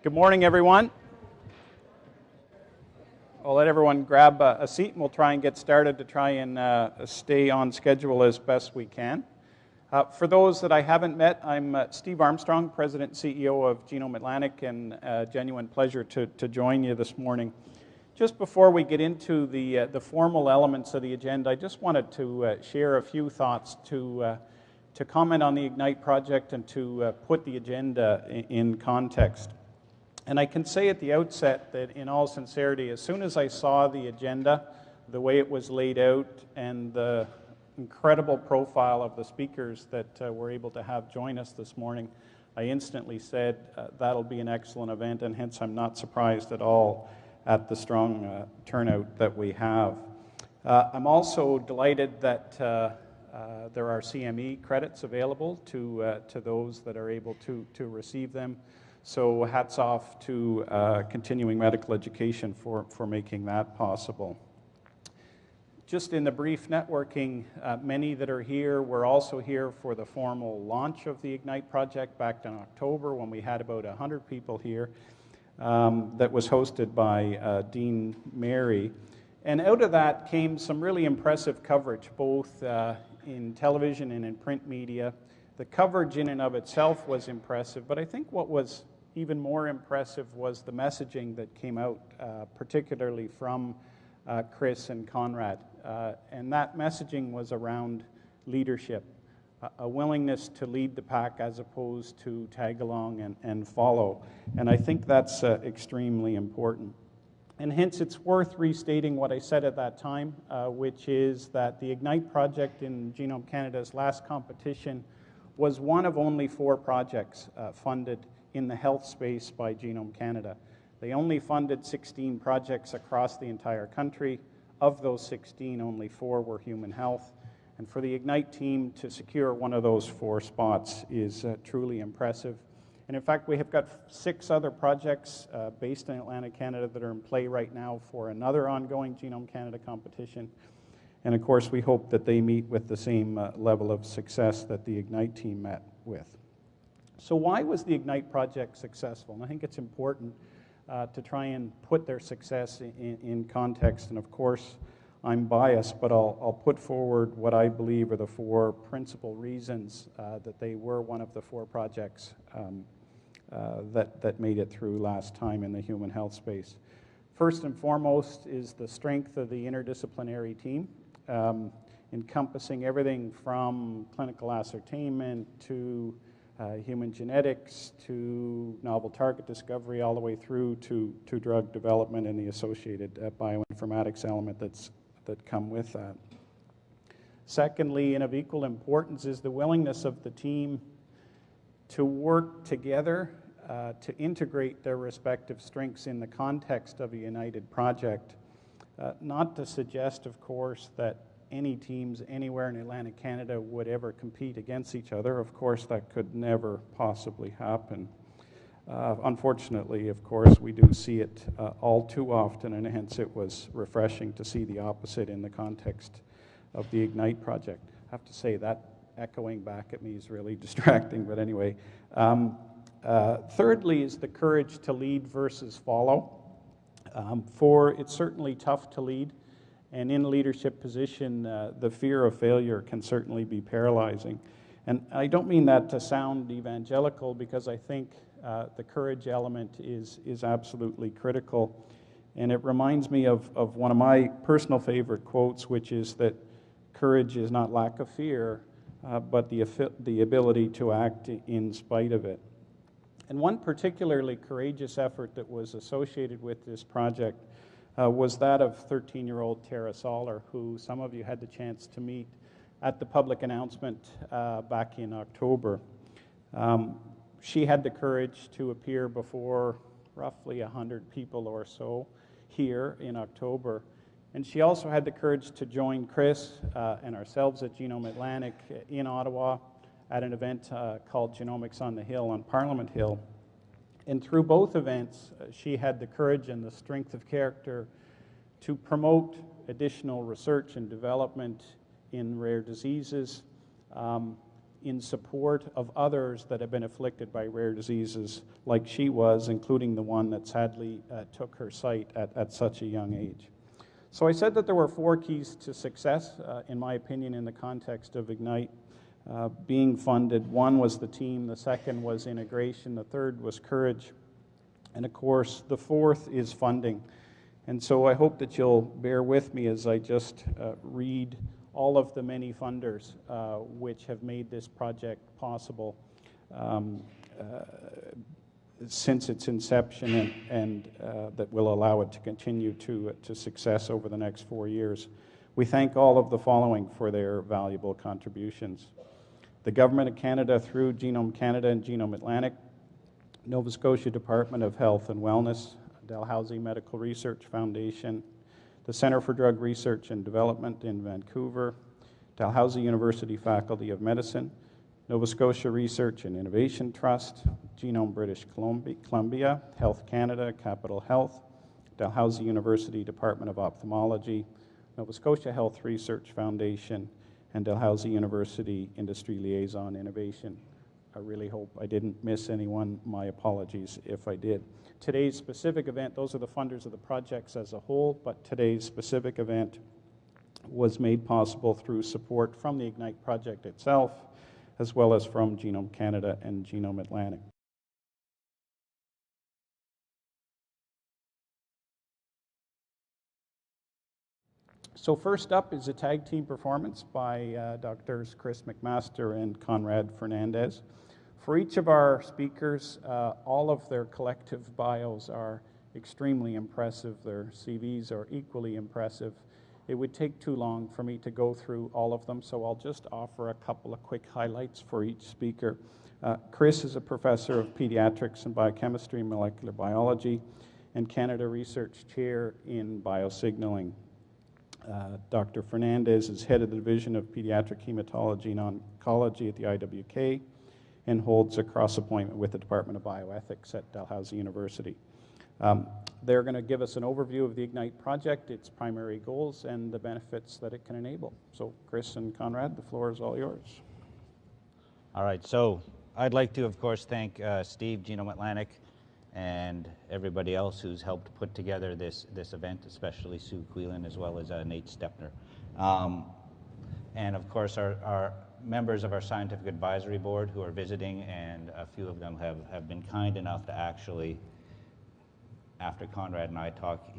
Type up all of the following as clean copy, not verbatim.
Good morning, everyone. I'll let everyone grab a seat and we'll try and get started to try and stay on schedule as best we can. For those that I haven't met, I'm Steve Armstrong, President and CEO of Genome Atlantic, and a genuine pleasure to join you this morning. Just before we get into the formal elements of the agenda, I just wanted to share a few thoughts to comment on the Ignite project and to put the agenda in context. And I can say at the outset that in all sincerity, as soon as I saw the agenda, the way it was laid out, and the incredible profile of the speakers that we're able to have join us this morning, I instantly said that'll be an excellent event, and hence I'm not surprised at all at the strong turnout that we have. I'm also delighted that there are CME credits available to those that are able to receive them. So hats off to continuing medical education for making that possible. Just in the brief networking, many that are here were also here for the formal launch of the Ignite project back in October when we had about 100 people here that was hosted by Dean Mary. And out of that came some really impressive coverage, both in television and in print media. The coverage in and of itself was impressive, but I think what was even more impressive was the messaging that came out, particularly from Chris and Conrad. And that messaging was around leadership, a willingness to lead the pack as opposed to tag along and follow. And I think that's extremely important. And hence it's worth restating what I said at that time, which is that the Ignite project in Genome Canada's last competition was one of only 4 projects funded in the health space by Genome Canada. They only funded 16 projects across the entire country. Of those 16, only 4 were human health. And for the Ignite team to secure one of those 4 spots is truly impressive. And in fact, we have got 6 other projects based in Atlantic, Canada that are in play right now for another ongoing Genome Canada competition. And of course, we hope that they meet with the same level of success that the Ignite team met with. So why was the Ignite project successful? And I think it's important to try and put their success in context. And of course, I'm biased, but I'll put forward what I believe are the 4 principal reasons that they were one of the 4 projects that made it through last time in the human health space. First and foremost is the strength of the interdisciplinary team, encompassing everything from clinical ascertainment to human genetics to novel target discovery, all the way through to drug development and the associated bioinformatics element that come with that. Secondly, and of equal importance, is the willingness of the team to work together to integrate their respective strengths in the context of a united project. Not to suggest, of course, that any teams anywhere in Atlantic Canada would ever compete against each other. Of course, that could never possibly happen. Unfortunately, of course, we do see it all too often, and hence it was refreshing to see the opposite in the context of the Ignite project. I have to say that echoing back at me is really distracting, but anyway. Thirdly is the courage to lead versus follow. For it's certainly tough to lead. And in a leadership position, the fear of failure can certainly be paralyzing. And I don't mean that to sound evangelical, because I think the courage element is absolutely critical. And it reminds me of one of my personal favorite quotes, which is that courage is not lack of fear, but the ability to act in spite of it. And one particularly courageous effort that was associated with this project was that of 13-year-old Tara Soller, who some of you had the chance to meet at the public announcement back in October. She had the courage to appear before roughly 100 people or so here in October. And she also had the courage to join Chris and ourselves at Genome Atlantic in Ottawa at an event called Genomics on the Hill on Parliament Hill. And through both events, she had the courage and the strength of character to promote additional research and development in rare diseases, in support of others that have been afflicted by rare diseases like she was, including the one that sadly took her sight at such a young age. So I said that there were 4 keys to success, in my opinion, in the context of Ignite being funded. 1 was the team, the 2nd was integration, the 3rd was courage, and of course the 4th is funding. And so I hope that you'll bear with me as I just read all of the many funders which have made this project possible since its inception, and that will allow it to continue to success over the next 4 years. We thank all of the following for their valuable contributions: the Government of Canada through Genome Canada and Genome Atlantic, Nova Scotia Department of Health and Wellness, Dalhousie Medical Research Foundation, the Centre for Drug Research and Development in Vancouver, Dalhousie University Faculty of Medicine, Nova Scotia Research and Innovation Trust, Genome British Columbia, Health Canada, Capital Health, Dalhousie University Department of Ophthalmology, Nova Scotia Health Research Foundation, and Dalhousie University Industry Liaison Innovation. I really hope I didn't miss anyone. My apologies if I did. Today's specific event, those are the funders of the projects as a whole, but today's specific event was made possible through support from the Ignite project itself, as well as from Genome Canada and Genome Atlantic. So first up is a tag team performance by Drs. Chris McMaster and Conrad Fernandez. For each of our speakers, all of their collective bios are extremely impressive. Their CVs are equally impressive. It would take too long for me to go through all of them, so I'll just offer a couple of quick highlights for each speaker. Chris is a professor of pediatrics and biochemistry and molecular biology and Canada Research Chair in Biosignaling. Dr. Fernandez is head of the Division of Pediatric Hematology and Oncology at the IWK and holds a cross-appointment with the Department of Bioethics at Dalhousie University. They're going to give us an overview of the Ignite project, its primary goals, and the benefits that it can enable. So Chris and Conrad, the floor is all yours. All right, so I'd like to, of course, thank Steve, Genome Atlantic, and everybody else who's helped put together this event, especially Sue Quelan as well as Nate Stepner. And of course, our members of our scientific advisory board who are visiting, and a few of them have been kind enough to actually, after Conrad and I talk,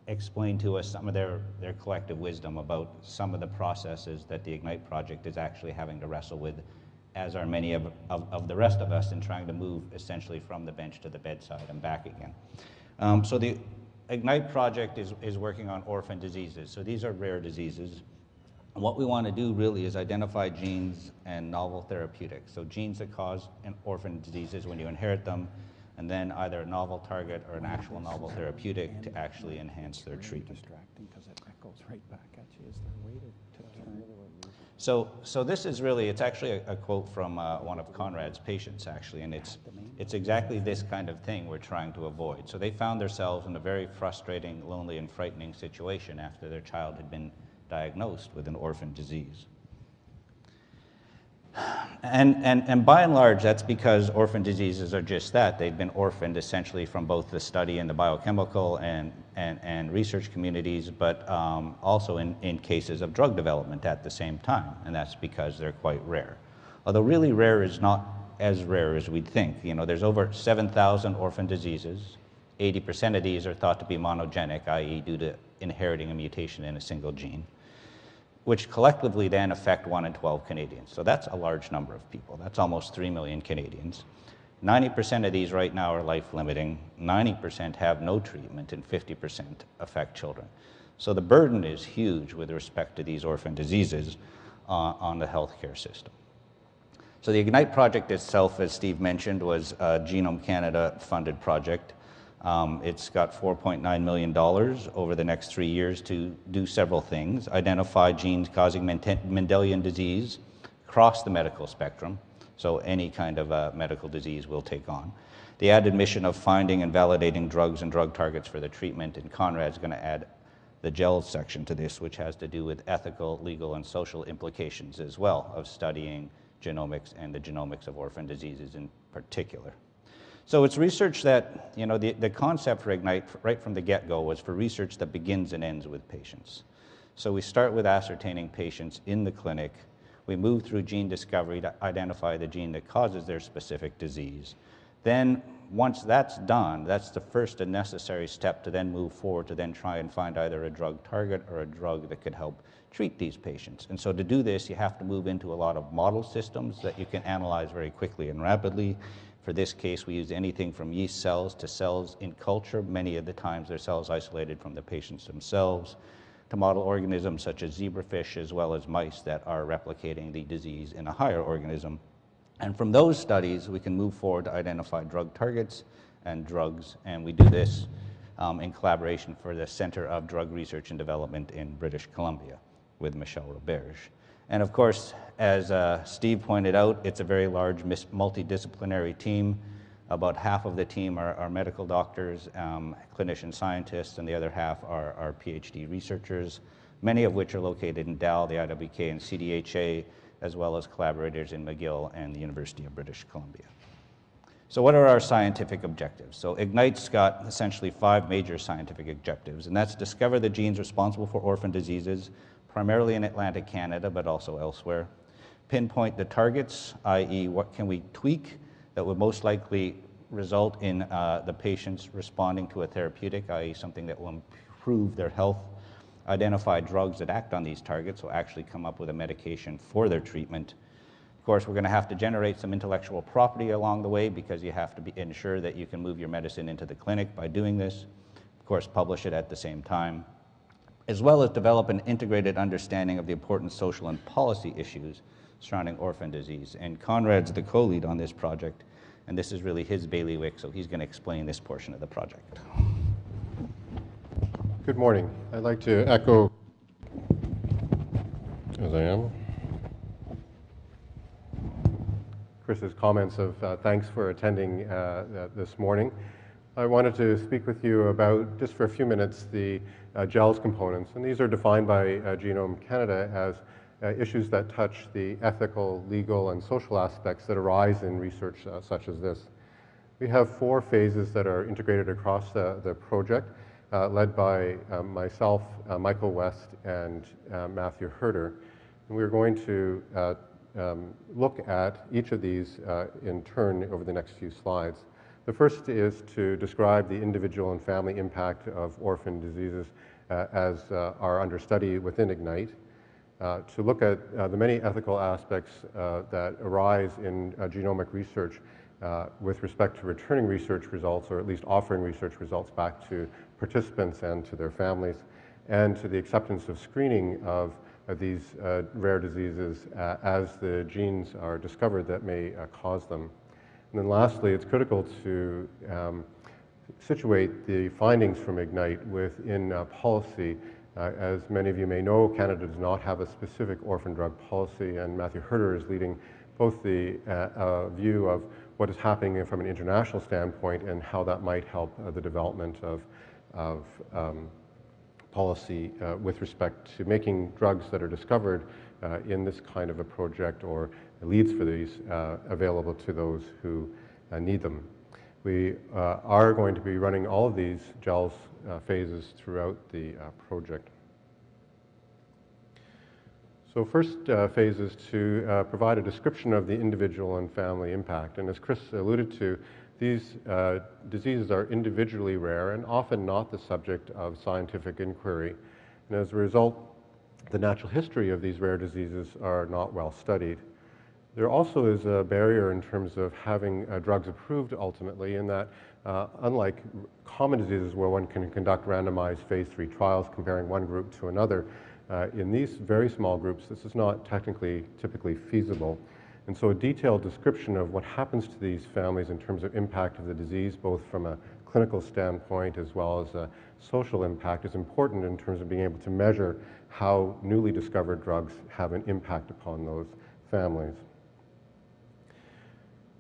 explain to us some of their collective wisdom about some of the processes that the Ignite project is actually having to wrestle with, as are many of the rest of us, in trying to move essentially from the bench to the bedside and back again. So the Ignite project is working on orphan diseases. So these are rare diseases. And what we want to do really is identify genes and novel therapeutics. So genes that cause orphan diseases when you inherit them, and then either a novel target or an actual novel therapeutic to actually enhance their treatment. Distracting because it goes right back at you. Is there a way to turn? So this is really, it's actually a quote from one of Conrad's patients, actually, and it's exactly this kind of thing we're trying to avoid. So they found themselves in a very frustrating, lonely, and frightening situation after their child had been diagnosed with an orphan disease. And by and large, that's because orphan diseases are just that. They've been orphaned essentially from both the study and the biochemical and research communities, but also in cases of drug development at the same time, and that's because they're quite rare. Although really rare is not as rare as we'd think. There's over 7,000 orphan diseases. 80% of these are thought to be monogenic, i.e. due to inheriting a mutation in a single gene, which collectively then affect 1 in 12 Canadians. So that's a large number of people. That's almost 3 million Canadians. 90% of these right now are life-limiting, 90% have no treatment, and 50% affect children. So the burden is huge with respect to these orphan diseases on the healthcare system. So the Ignite project itself, as Steve mentioned, was a Genome Canada funded project. It's got $4.9 million over the next 3 years to do several things: identify genes causing Mendelian disease across the medical spectrum, so any kind of medical disease we'll take on. The added mission of finding and validating drugs and drug targets for the treatment, and Conrad's going to add the gels section to this, which has to do with ethical, legal, and social implications as well of studying genomics and the genomics of orphan diseases in particular. So it's research that, you know, the concept for Ignite right from the get-go was for research that begins and ends with patients. So we start with ascertaining patients in the clinic. We move through gene discovery to identify the gene that causes their specific disease. Then, once that's done, that's the first and necessary step to then move forward to then try and find either a drug target or a drug that could help treat these patients. And so to do this, you have to move into a lot of model systems that you can analyze very quickly and rapidly. For this case, we use anything from yeast cells to cells in culture. Many of the times they're cells isolated from the patients themselves, to model organisms such as zebrafish as well as mice that are replicating the disease in a higher organism. And from those studies, we can move forward to identify drug targets and drugs, and we do this in collaboration for the Center of Drug Research and Development in British Columbia with Michel Roberge. And of course, as Steve pointed out, it's a very large multidisciplinary team. About half of the team are medical doctors, clinician scientists, and the other half are PhD researchers, many of which are located in DAL, the IWK, and CDHA, as well as collaborators in McGill and the University of British Columbia. So what are our scientific objectives? So Ignite's got essentially 5 major scientific objectives, and that's discover the genes responsible for orphan diseases, primarily in Atlantic Canada, but also elsewhere. Pinpoint the targets, i.e. what can we tweak that would most likely result in the patients responding to a therapeutic, i.e. something that will improve their health. Identify drugs that act on these targets, so actually come up with a medication for their treatment. Of course, we're going to have to generate some intellectual property along the way because you have to ensure that you can move your medicine into the clinic by doing this. Of course, publish it at the same time, as well as develop an integrated understanding of the important social and policy issues surrounding orphan disease. And Conrad's the co-lead on this project, and this is really his bailiwick, so he's going to explain this portion of the project. Good morning. I'd like to echo, as I am, Chris's comments of thanks for attending this morning. I wanted to speak with you about, just for a few minutes, the GELS components. And these are defined by Genome Canada as issues that touch the ethical, legal, and social aspects that arise in research such as this. We have 4 phases that are integrated across the project. Led by myself, Michael West, and Matthew Herder. And we're going to look at each of these in turn over the next few slides. The first is to describe the individual and family impact of orphan diseases as are under study within Ignite. To look at the many ethical aspects that arise in genomic research with respect to returning research results, or at least offering research results back to participants and to their families, and to the acceptance of screening of these rare diseases as the genes are discovered that may cause them. And then lastly, it's critical to situate the findings from Ignite within policy. As many of you may know, Canada does not have a specific orphan drug policy, and Matthew Herder is leading both the view of what is happening from an international standpoint and how that might help the development of policy with respect to making drugs that are discovered in this kind of a project or leads for these available to those who need them. We are going to be running all of these GELS phases throughout the project. So first phase is to provide a description of the individual and family impact. And as Chris alluded to, these diseases are individually rare and often not the subject of scientific inquiry. And as a result, the natural history of these rare diseases are not well studied. There also is a barrier in terms of having drugs approved ultimately, in that unlike common diseases where one can conduct randomized phase 3 trials comparing one group to another, in these very small groups, this is not typically feasible. And so a detailed description of what happens to these families in terms of impact of the disease, both from a clinical standpoint as well as a social impact, is important in terms of being able to measure how newly discovered drugs have an impact upon those families.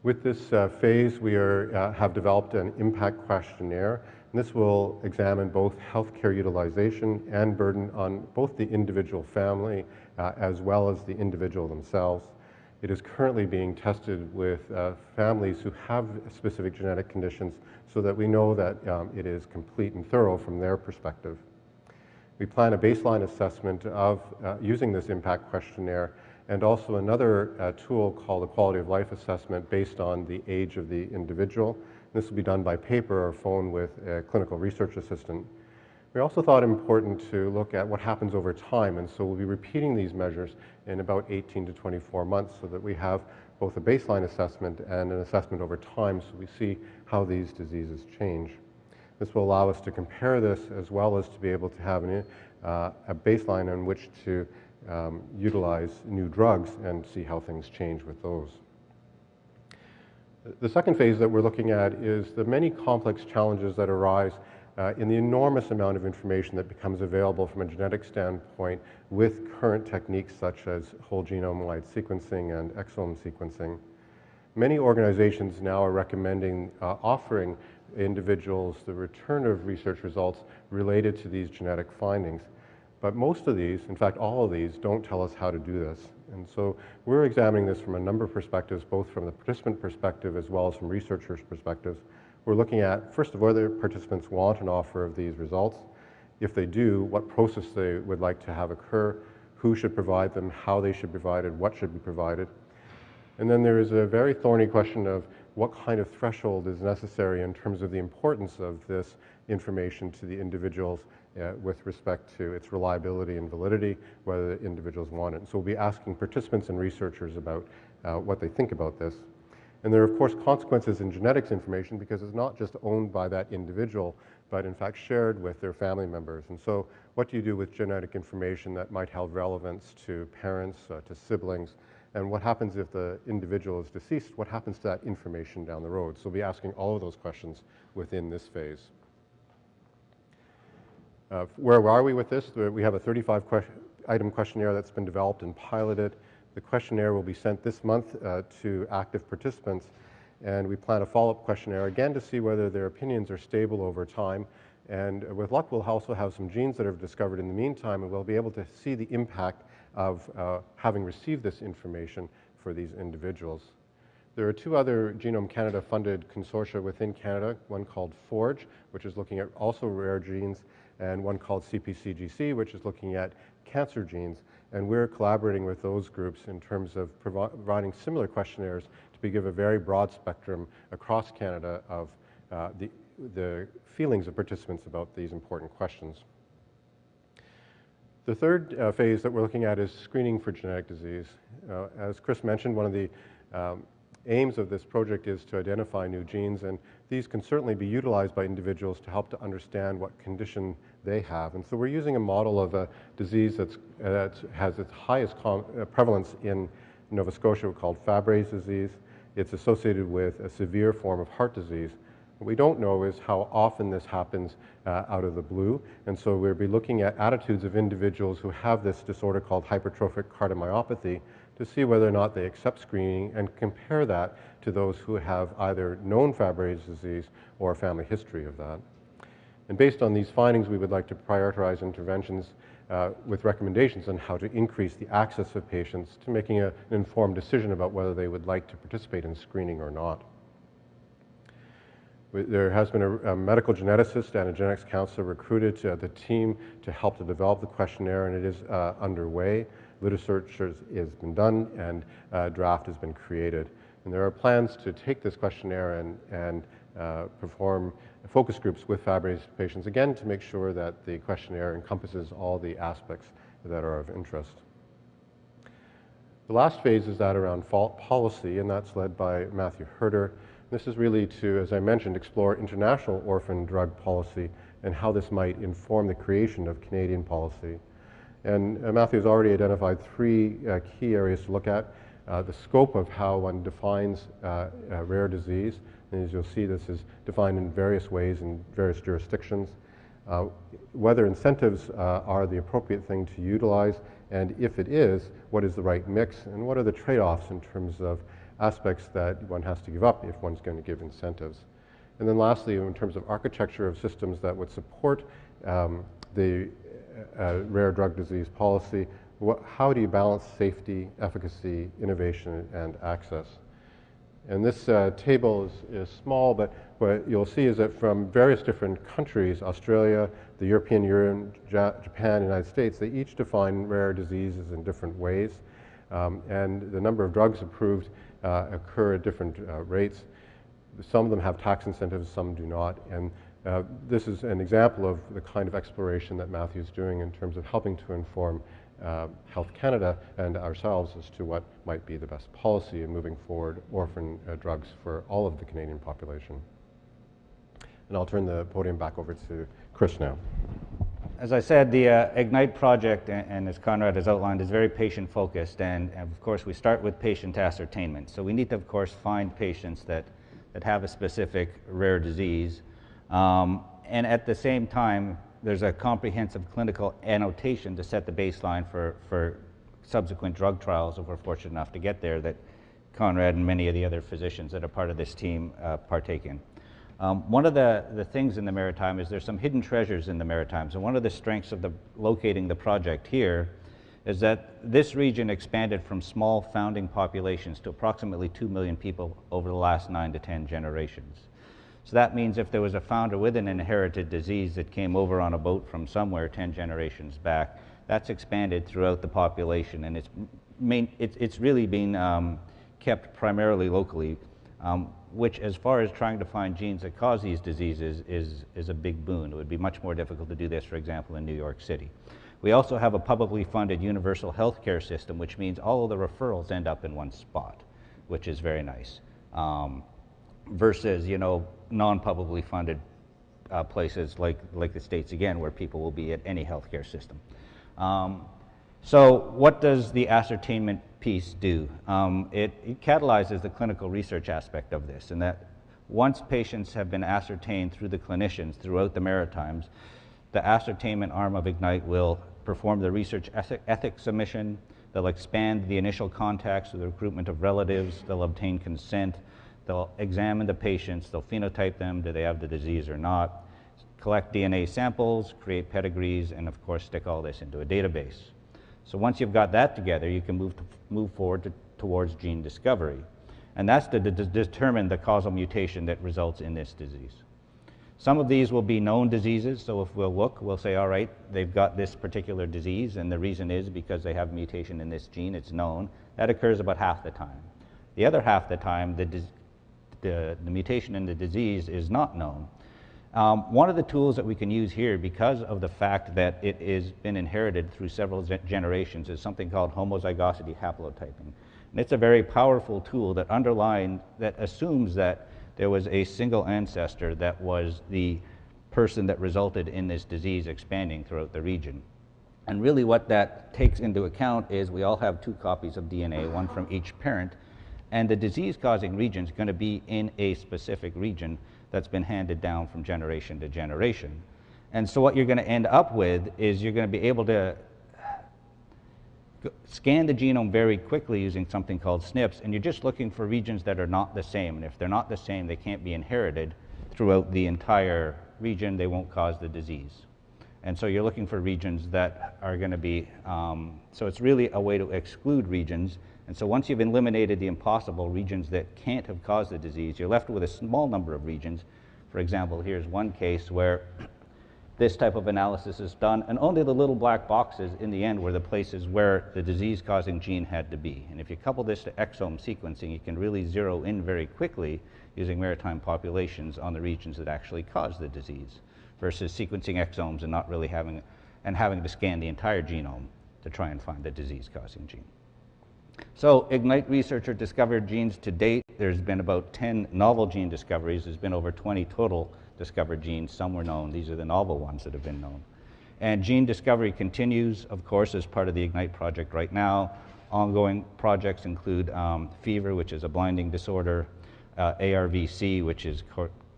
With this phase, we have developed an impact questionnaire And this will examine both healthcare utilization and burden on both the individual family as well as the individual themselves. It is currently being tested with families who have specific genetic conditions so that we know that it is complete and thorough from their perspective. We plan a baseline assessment of using this impact questionnaire and also another tool called a quality of life assessment based on the age of the individual. This will be done by paper or phone with a clinical research assistant. We also thought it important to look at what happens over time, and so we'll be repeating these measures in about 18 to 24 months so that we have both a baseline assessment and an assessment over time so we see how these diseases change. This will allow us to compare this as well as to be able to have a baseline on which to utilize new drugs and see how things change with those. The second phase that we're looking at is the many complex challenges that arise in the enormous amount of information that becomes available from a genetic standpoint with current techniques such as whole genome-wide sequencing and exome sequencing. Many organizations now are recommending offering individuals the return of research results related to these genetic findings. But most of these, in fact all of these, don't tell us how to do this. And so we're examining this from a number of perspectives, both from the participant perspective as well as from researchers' perspectives. We're looking at, first of all, whether participants want an offer of these results. If they do, what process they would like to have occur, who should provide them, how they should be provided, what should be provided. And then there is a very thorny question of what kind of threshold is necessary in terms of the importance of this information to the individuals with respect to its reliability and validity, whether the individuals want it. So we'll be asking participants and researchers about what they think about this. And there are, of course, consequences in genetics information because it's not just owned by that individual, but in fact shared with their family members. And so what do you do with genetic information that might have relevance to parents, to siblings? And what happens if the individual is deceased? What happens to that information down the road? So we'll be asking all of those questions within this phase. Where are we with this? We have a 35-item questionnaire that's been developed and piloted. The questionnaire will be sent this month to active participants, and we plan a follow-up questionnaire again to see whether their opinions are stable over time. And with luck, we'll also have some genes that are discovered in the meantime, and we'll be able to see the impact of having received this information for these individuals. There are two other Genome Canada funded consortia within Canada, one called FORGE, which is looking at also rare genes, and one called CPCGC, which is looking at cancer genes. And we're collaborating with those groups in terms of providing similar questionnaires to give a very broad spectrum across Canada of the feelings of participants about these important questions. The third phase that we're looking at is screening for genetic disease. As Chris mentioned, one of the aims of this project is to identify new genes, and these can certainly be utilized by individuals to help to understand what condition they have. And so we're using a model of a disease that has its highest prevalence in Nova Scotia called Fabry's disease. It's associated with a severe form of heart disease. What we don't know is how often this happens out of the blue, and so we'll be looking at attitudes of individuals who have this disorder called hypertrophic cardiomyopathy to see whether or not they accept screening and compare that to those who have either known Fabry's disease or a family history of that. And based on these findings, we would like to prioritize interventions with recommendations on how to increase the access of patients to making an informed decision about whether they would like to participate in screening or not. There has been a medical geneticist and a genetics counselor recruited to the team to help to develop the questionnaire, and it is underway. Literature has been done, and a draft has been created. And there are plans to take this questionnaire and perform focus groups with Fabry's patients, again, to make sure that the questionnaire encompasses all the aspects that are of interest. The last phase is that around policy, and that's led by Matthew Herder. This is really to, as I mentioned, explore international orphan drug policy and how this might inform the creation of Canadian policy. And Matthew has already identified three key areas to look at. The scope of how one defines a rare disease, and as you'll see, this is defined in various ways in various jurisdictions. Whether incentives are the appropriate thing to utilize, and if it is, what is the right mix, and what are the trade-offs in terms of aspects that one has to give up if one's going to give incentives. And then lastly, in terms of architecture of systems that would support the rare drug disease policy, how do you balance safety, efficacy, innovation, and access? And this table is small, but what you'll see is that from various different countries, Australia, the European Union, Japan, United States, they each define rare diseases in different ways. And the number of drugs approved occur at different rates. Some of them have tax incentives, some do not. And this is an example of the kind of exploration that Matthew's doing in terms of helping to inform Health Canada and ourselves as to what might be the best policy in moving forward orphan drugs for all of the Canadian population. And I'll turn the podium back over to Chris now. As I said, the IGNITE project, and as Conrad has outlined, is very patient-focused, and of course we start with patient ascertainment. So we need to, of course, find patients that have a specific rare disease, and at the same time, there's a comprehensive clinical annotation to set the baseline for subsequent drug trials, if we're fortunate enough to get there, that Conrad and many of the other physicians that are part of this team partake in. One of the things in the Maritime is there's some hidden treasures in the Maritimes, and one of the strengths of locating the project here is that this region expanded from small founding populations to approximately 2 million people over the last 9 to 10 generations. So that means if there was a founder with an inherited disease that came over on a boat from somewhere 10 generations back, that's expanded throughout the population, and it's really been kept primarily locally, which, as far as trying to find genes that cause these diseases, is a big boon. It would be much more difficult to do this, for example, in New York City. We also have a publicly funded universal health care system, which means all of the referrals end up in one spot, which is very nice, versus, non-publicly funded places like the States, again, where people will be at any healthcare system. So what does the ascertainment piece do? It catalyzes the clinical research aspect of this, and that once patients have been ascertained through the clinicians throughout the Maritimes, the ascertainment arm of IGNITE will perform the research ethics submission. They'll expand the initial contacts with the recruitment of relatives. They'll obtain consent. They'll examine the patients. They'll phenotype them. Do they have the disease or not? Collect DNA samples, create pedigrees, and of course stick all this into a database. So once you've got that together, you can move forward towards gene discovery. And that's to determine the causal mutation that results in this disease. Some of these will be known diseases, so if we'll look, we'll say, all right, they've got this particular disease, and the reason is because they have a mutation in this gene, it's known. That occurs about half the time. The other half the time, the mutation in the disease is not known. One of the tools that we can use here, because of the fact that it has been inherited through several generations, is something called homozygosity haplotyping. And it's a very powerful tool that assumes that there was a single ancestor that was the person that resulted in this disease expanding throughout the region. And really what that takes into account is we all have 2 copies of DNA, one from each parent, and the disease-causing region is going to be in a specific region that's been handed down from generation to generation. And so what you're going to end up with is you're going to be able to scan the genome very quickly using something called SNPs, and you're just looking for regions that are not the same. And if they're not the same, they can't be inherited throughout the entire region. They won't cause the disease. And so you're looking for regions that are going to be, so it's really a way to exclude regions. And so once you've eliminated the impossible regions that can't have caused the disease, you're left with a small number of regions. For example, here's one case where this type of analysis is done, and only the little black boxes in the end were the places where the disease-causing gene had to be. And if you couple this to exome sequencing, you can really zero in very quickly using maritime populations on the regions that actually cause the disease, versus sequencing exomes and not really having to scan the entire genome to try and find the disease-causing gene. So IGNITE researcher discovered genes to date. There's been about 10 novel gene discoveries. There's been over 20 total discovered genes. Some were known. These are the novel ones that have been known. And gene discovery continues, of course, as part of the IGNITE project right now. Ongoing projects include fever, which is a blinding disorder, ARVC, which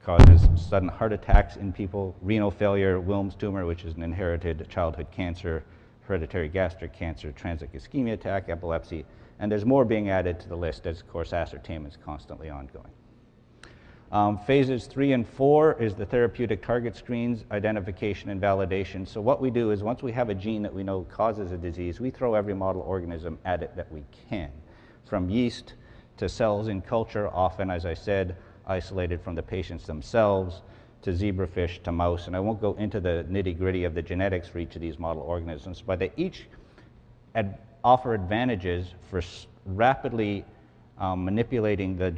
causes sudden heart attacks in people, renal failure, Wilms tumor, which is an inherited childhood cancer, hereditary gastric cancer, transient ischemia attack, epilepsy, and there's more being added to the list as, of course, ascertainment is constantly ongoing. Phases 3 and 4 is the therapeutic target screens, identification and validation. So what we do is once we have a gene that we know causes a disease, we throw every model organism at it that we can, from yeast to cells in culture, often, as I said, isolated from the patients themselves, to zebrafish, to mouse. And I won't go into the nitty-gritty of the genetics for each of these model organisms, but they each offer advantages for rapidly manipulating the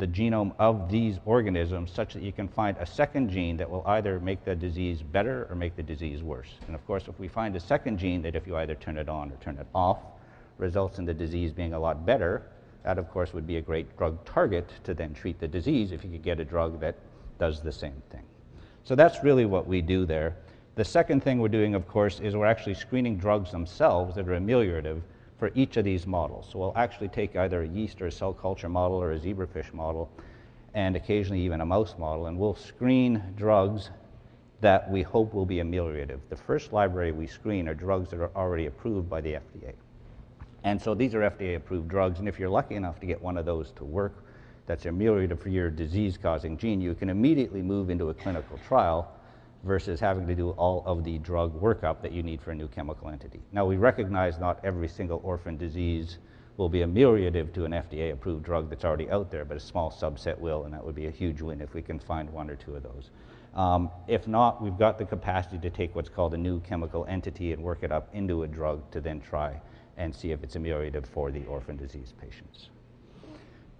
genome of these organisms such that you can find a second gene that will either make the disease better or make the disease worse. And of course, if we find a second gene that if you either turn it on or turn it off, results in the disease being a lot better, that of course would be a great drug target to then treat the disease if you could get a drug that does the same thing. So that's really what we do there. The second thing we're doing, of course, is we're actually screening drugs themselves that are ameliorative for each of these models. So we'll actually take either a yeast or a cell culture model or a zebrafish model, and occasionally even a mouse model, and we'll screen drugs that we hope will be ameliorative. The first library we screen are drugs that are already approved by the FDA. And so these are FDA-approved drugs, and if you're lucky enough to get one of those to work that's ameliorative for your disease-causing gene, you can immediately move into a clinical trial versus having to do all of the drug workup that you need for a new chemical entity. Now, we recognize not every single orphan disease will be ameliorative to an FDA-approved drug that's already out there, but a small subset will, and that would be a huge win if we can find one or two of those. If not, we've got the capacity to take what's called a new chemical entity and work it up into a drug to then try and see if it's ameliorative for the orphan disease patients.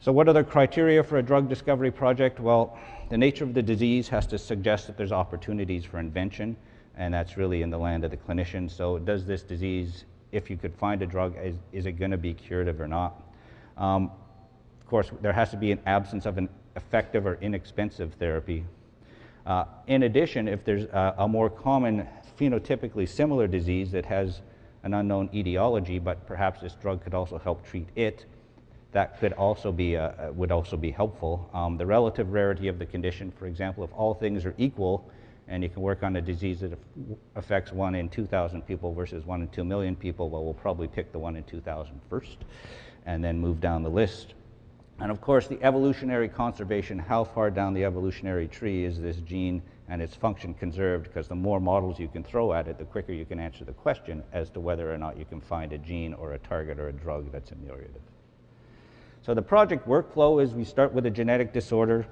So what are the criteria for a drug discovery project? Well, the nature of the disease has to suggest that there's opportunities for invention, and that's really in the land of the clinician. So does this disease, if you could find a drug, is it going to be curative or not? Of course, there has to be an absence of an effective or inexpensive therapy. In addition, if there's a more common phenotypically similar disease that has an unknown etiology, but perhaps this drug could also help treat it, that could also be would also be helpful. The relative rarity of the condition, for example, if all things are equal and you can work on a disease that affects 1 in 2,000 people versus 1 in 2 million people, well, we'll probably pick the 1 in 2,000 first and then move down the list. And of course, the evolutionary conservation, how far down the evolutionary tree is this gene and its function conserved, because the more models you can throw at it, the quicker you can answer the question as to whether or not you can find a gene or a target or a drug that's ameliorative. So the project workflow is we start with a genetic disorder,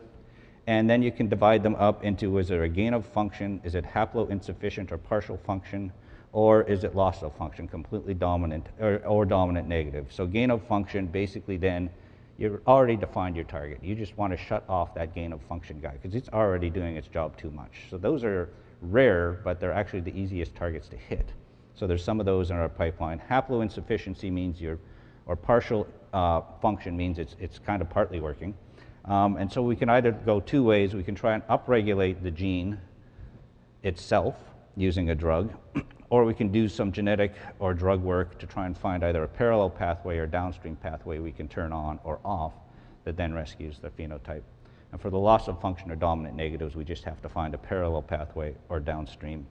and then you can divide them up into, is there a gain of function, is it haploinsufficient or partial function, or is it loss of function, completely dominant or dominant negative. So gain of function, basically then, you've already defined your target. You just want to shut off that gain of function guy because it's already doing its job too much. So those are rare, but they're actually the easiest targets to hit. So there's some of those in our pipeline. Haploinsufficiency means or partial function means it's kind of partly working. And so we can either go two ways. We can try and upregulate the gene itself using a drug, or we can do some genetic or drug work to try and find either a parallel pathway or downstream pathway we can turn on or off that then rescues the phenotype. And for the loss of function or dominant negatives, we just have to find a parallel pathway or downstream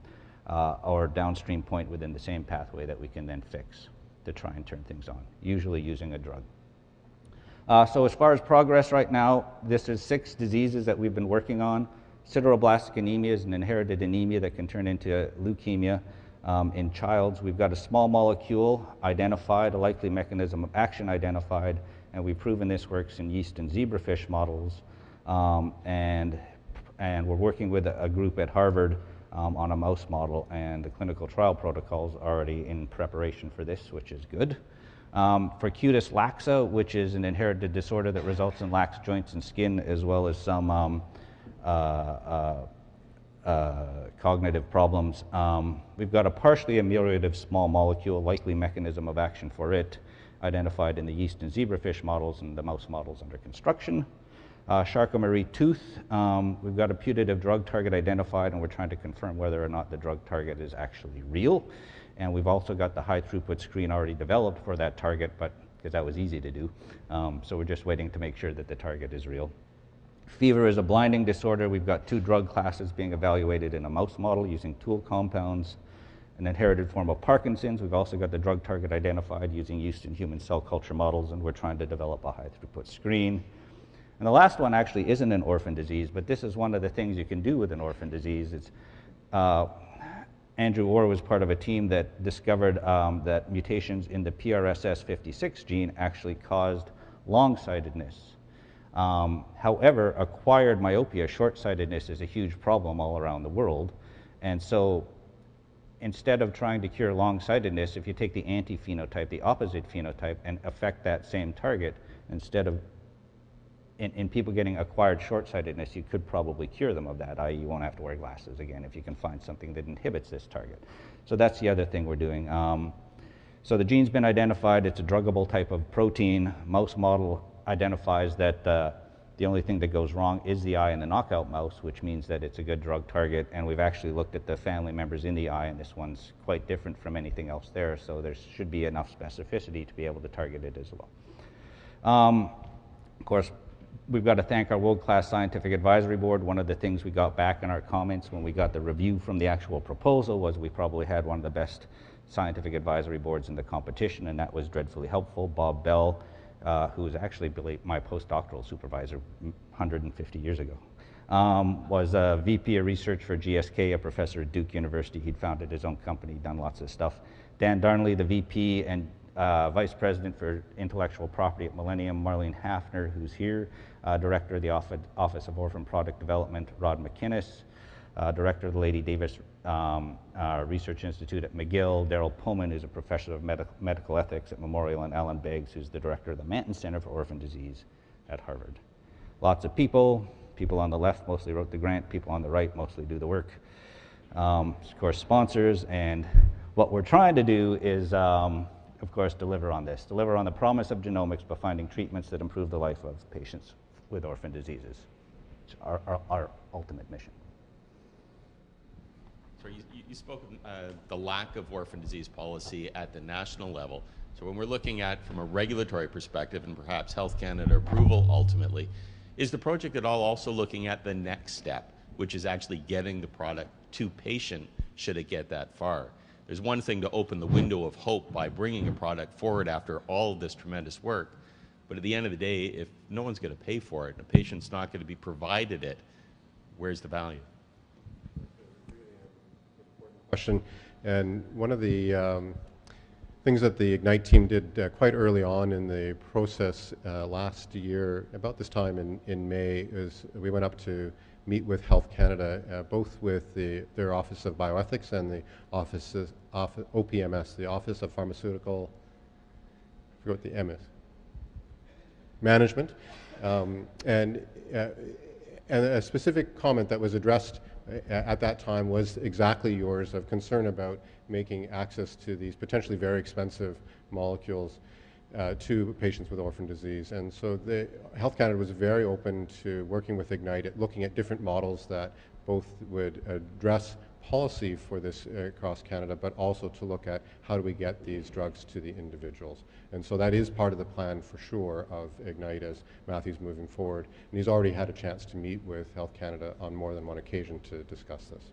point within the same pathway that we can then fix to try and turn things on, usually using a drug. So as far as progress right now, this is 6 diseases that we've been working on. Sideroblastic anemia is an inherited anemia that can turn into leukemia in childs. We've got a small molecule identified, a likely mechanism of action identified, and we've proven this works in yeast and zebrafish models. And we're working with a group at Harvard on a mouse model, and the clinical trial protocol's already in preparation for this, which is good. For cutis laxa, which is an inherited disorder that results in lax joints and skin, as well as some cognitive problems. We've got a partially ameliorative small molecule, likely mechanism of action for it, identified in the yeast and zebrafish models and the mouse models under construction. Charcot-Marie tooth, we've got a putative drug target identified, and we're trying to confirm whether or not the drug target is actually real. And we've also got the high throughput screen already developed for that target, but because that was easy to do. So we're just waiting to make sure that the target is real. Fever is a blinding disorder. We've got 2 drug classes being evaluated in a mouse model using tool compounds. An inherited form of Parkinson's. We've also got the drug target identified using yeast and human cell culture models, and we're trying to develop a high throughput screen. And the last one actually isn't an orphan disease, but this is one of the things you can do with an orphan disease. It's, Andrew Orr was part of a team that discovered that mutations in the PRSS56 gene actually caused long-sightedness. However, acquired myopia, short-sightedness, is a huge problem all around the world. And so instead of trying to cure long-sightedness, if you take the anti-phenotype, the opposite phenotype, and affect that same target, instead of in people getting acquired short-sightedness, you could probably cure them of that, i.e. you won't have to wear glasses again if you can find something that inhibits this target. So that's the other thing we're doing. So the gene's been identified. It's a druggable type of protein. Mouse model identifies that the only thing that goes wrong is the eye in the knockout mouse, which means that it's a good drug target. And we've actually looked at the family members in the eye, and this one's quite different from anything else there. So there should be enough specificity to be able to target it as well. Of course, we've got to thank our world-class scientific advisory board. One of the things we got back in our comments when we got the review from the actual proposal was we probably had one of the best scientific advisory boards in the competition, and that was dreadfully helpful. Bob Bell, who was actually my postdoctoral supervisor 150 years ago, was a VP of research for GSK, a professor at Duke University. He'd founded his own company, done lots of stuff. Dan Darnley, the VP and Vice President for Intellectual Property at Millennium. Marlene Hafner, who's here, Director of the Office of Orphan Product Development. Rod McInnes, Director of the Lady Davis Research Institute at McGill. Daryl Pullman, who's a Professor of Medical Ethics at Memorial, and Alan Beggs, who's the Director of the Manton Center for Orphan Disease at Harvard. Lots of people. People on the left mostly wrote the grant. People on the right mostly do the work. Of course, sponsors. And what we're trying to do is, of course, deliver on this. Deliver on the promise of genomics by finding treatments that improve the life of patients with orphan diseases. It's our ultimate mission. So you spoke of the lack of orphan disease policy at the national level. So when we're looking at, from a regulatory perspective, and perhaps Health Canada approval ultimately, is the project at all also looking at the next step, which is actually getting the product to patient, should it get that far? There's one thing to open the window of hope by bringing a product forward after all of this tremendous work, but at the end of the day, if no one's going to pay for it, and a patient's not going to be provided it, where's the value? Question. And one of the things that the Ignite team did quite early on in the process last year, about this time in May, is we went up to meet with Health Canada, both with their Office of Bioethics and the OPMS, the Office of Pharmaceutical, I forgot what the M is, Management, and a specific comment that was addressed at that time was exactly yours, of concern about making access to these potentially very expensive molecules to patients with orphan disease. And so the Health Canada was very open to working with Ignite at looking at different models that both would address policy for this across Canada, but also to look at how do we get these drugs to the individuals. And so that is part of the plan for sure of Ignite as Matthew's moving forward. And he's already had a chance to meet with Health Canada on more than one occasion to discuss this.